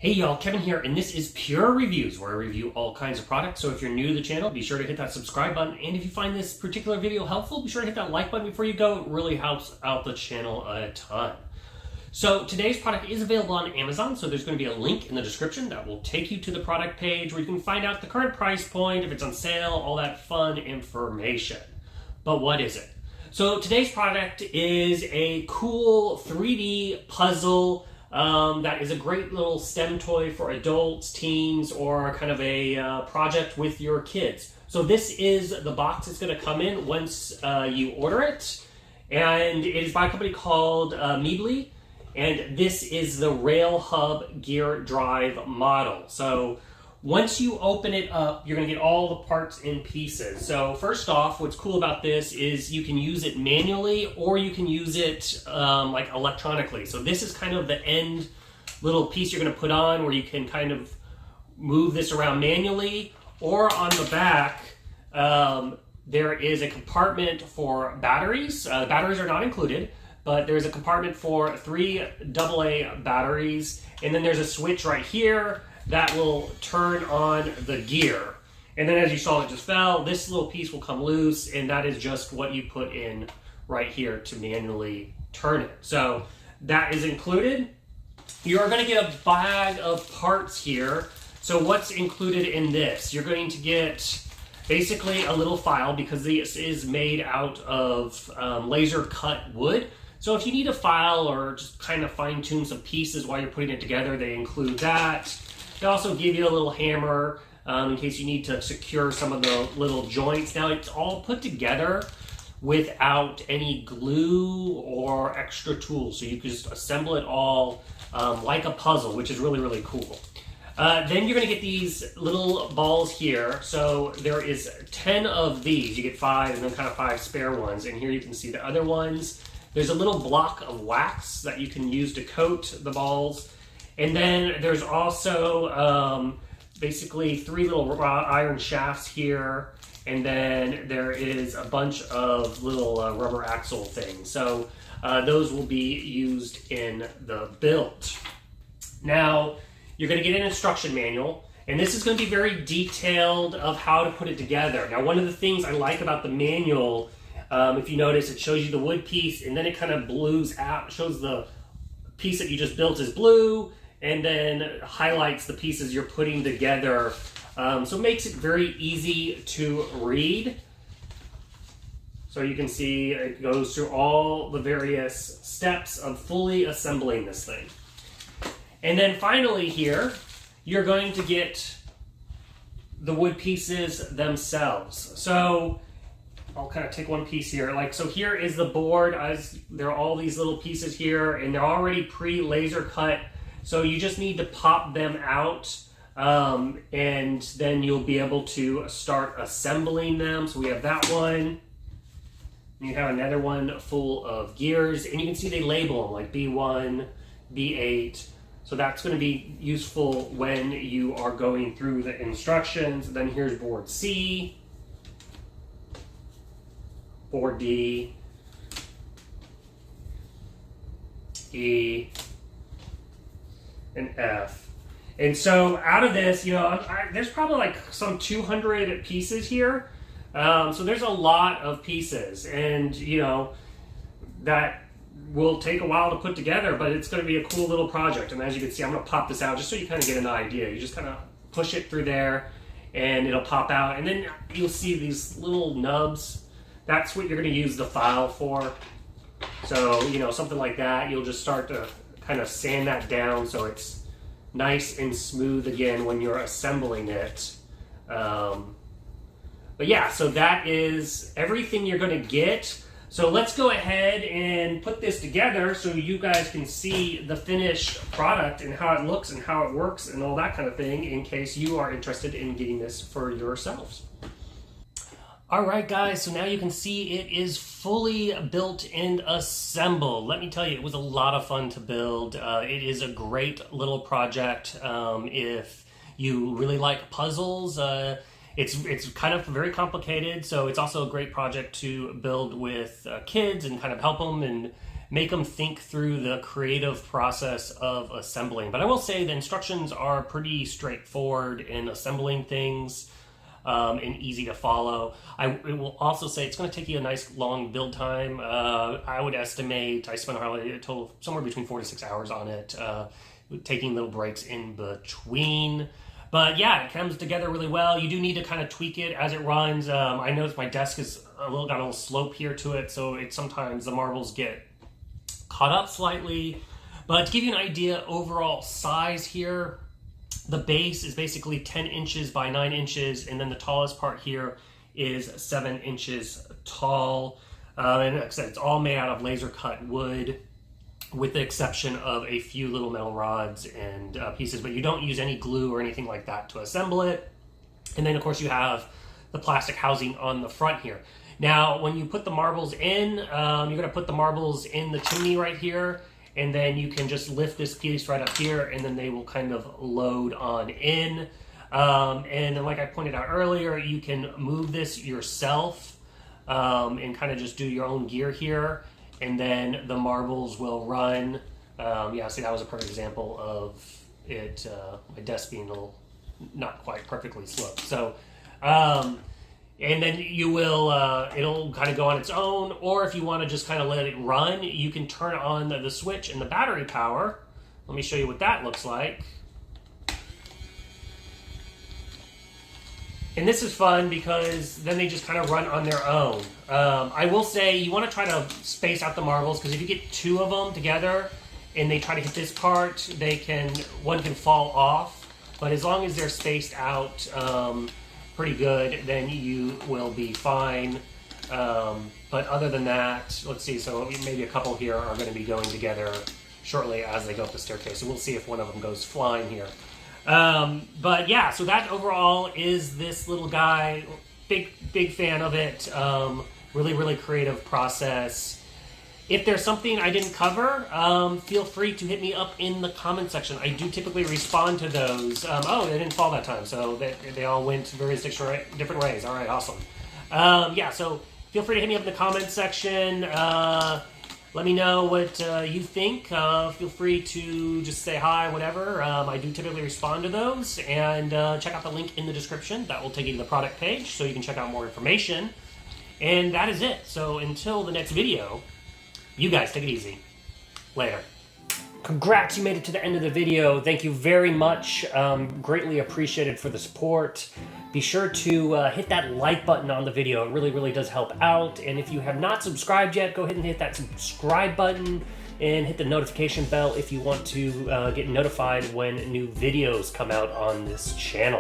Hey y'all, Kevin here, and this is Pure Reviews, where I review all kinds of products. So if you're new to the channel, be sure to hit that subscribe button. And if you find this particular video helpful, be sure to hit that like button before you go. It really helps out the channel a ton. So today's product is available on Amazon, so there's going to be a link in the description that will take you to the product page where you can find out the current price point, if it's on sale, all that fun information. But what is it? So today's product is a cool 3D puzzle that is a great little STEM toy for adults, teens, or kind of a project with your kids. So this is the box it's going to come in once you order it. And it is by a company called Miebely. And this is the Rail Hub gear drive model. So once you open it up, you're going to get all the parts in pieces. So first off, what's cool about this is you can use it manually or you can use it like electronically. So this is kind of the end little piece you're going to put on where you can kind of move this around manually. Or on the back, there is a compartment for batteries. Batteries are not included, but there's a compartment for 3 AA batteries. And then there's a switch right here that will turn on the gear. And then as you saw, it just fell. This little piece will come loose, and that is just what you put in right here to manually turn it. So that is included. You're going to get a bag of parts here. So what's included in this? You're going to get basically a little file because this is made out of laser cut wood. So if you need a file or just kind of fine tune some pieces while you're putting it together, they include that. They also give you a little hammer in case you need to secure some of the little joints. Now it's all put together without any glue or extra tools. So you can just assemble it all like a puzzle, which is really, really cool. Then you're going to get these little balls here. So there is 10 of these. You get 5 and then kind of 5 spare ones. And here you can see the other ones. There's a little block of wax that you can use to coat the balls. And then there's also basically 3 little iron shafts here. And then there is a bunch of little rubber axle things. So those will be used in the build. Now, you're going to get an instruction manual. And this is going to be very detailed of how to put it together. Now, one of the things I like about the manual, if you notice, it shows you the wood piece and then it kind of blues out. It shows the piece that you just built is blue and then highlights the pieces you're putting together. So it makes it very easy to read. So you can see it goes through all the various steps of fully assembling this thing. And then finally here, you're going to get the wood pieces themselves. So I'll kind of take one piece here. So here is the board. There are all these little pieces here, and they're already pre-laser cut. So you just need to pop them out, and then you'll be able to start assembling them. So we have that one. And you have another one full of gears, and you can see they label them like B1, B8. So that's going to be useful when you are going through the instructions. Then here's board C, board D, E, and F. And so out of this, there's probably like some 200 pieces here. So there's a lot of pieces, and that will take a while to put together, but it's going to be a cool little project. And as you can see, I'm going to pop this out just so you kind of get an idea. You just kind of push it through there and it'll pop out, and then you'll see these little nubs. That's what you're going to use the file for. So, something like that, you'll just start to kind of sand that down so it's nice and smooth again when you're assembling it. But yeah, so that is everything you're going to get. So let's go ahead and put this together so you guys can see the finished product and how it looks and how it works and all that kind of thing in case you are interested in getting this for yourselves. All right, guys, so now you can see it is fully built and assembled. Let me tell you, it was a lot of fun to build. It is a great little project. If you really like puzzles, it's kind of very complicated, so it's also a great project to build with kids and kind of help them and make them think through the creative process of assembling. But I will say the instructions are pretty straightforward in assembling things. And easy to follow. It will also say it's going to take you a nice long build time. I would estimate I spent a total somewhere between 4 to 6 hours on it, taking little breaks in between. But yeah, it comes together really well. You do need to kind of tweak it as it runs. I noticed my desk is got a little slope here to it, so sometimes the marbles get caught up slightly. But to give you an idea, overall size here, the base is basically 10 inches by 9 inches, and then the tallest part here is 7 inches tall. And like I said, it's all made out of laser cut wood, with the exception of a few little metal rods and pieces, but you don't use any glue or anything like that to assemble it. And then of course you have the plastic housing on the front here. Now, when you put the marbles in, you're gonna put the marbles in the chimney right here, and then you can just lift this piece right up here, and then they will kind of load on in. And then like I pointed out earlier, you can move this yourself and kind of just do your own gear here, and then the marbles will run. Yeah, see, that was a perfect example of it, my desk being a little not quite perfectly sloped. So, and then you will, it'll kind of go on its own, or if you want to just kind of let it run, you can turn on the switch and the battery power. Let me show you what that looks like. And this is fun because then they just kind of run on their own. I will say you want to try to space out the marbles, because if you get two of them together and they try to hit this part, one can fall off. But as long as they're spaced out pretty good, then you will be fine. But other than that, let's see, so maybe a couple here are going to be going together shortly as they go up the staircase. So we'll see if one of them goes flying here. But yeah, so that overall is this little guy. Big fan of it. Really creative process. If there's something I didn't cover, feel free to hit me up in the comment section. I do typically respond to those. Oh, they didn't fall that time, so they all went various different ways. All right, awesome. Yeah, so feel free to hit me up in the comment section. Let me know what you think. Feel free to just say hi, whatever. I do typically respond to those. And check out the link in the description. That will take you to the product page so you can check out more information. And that is it. So until the next video, you guys take it easy. Later. Congrats, you made it to the end of the video. Thank you very much. Greatly appreciated for the support. Be sure to hit that like button on the video. It really does help out. And if you have not subscribed yet, go ahead and hit that subscribe button and hit the notification bell if you want to get notified when new videos come out on this channel.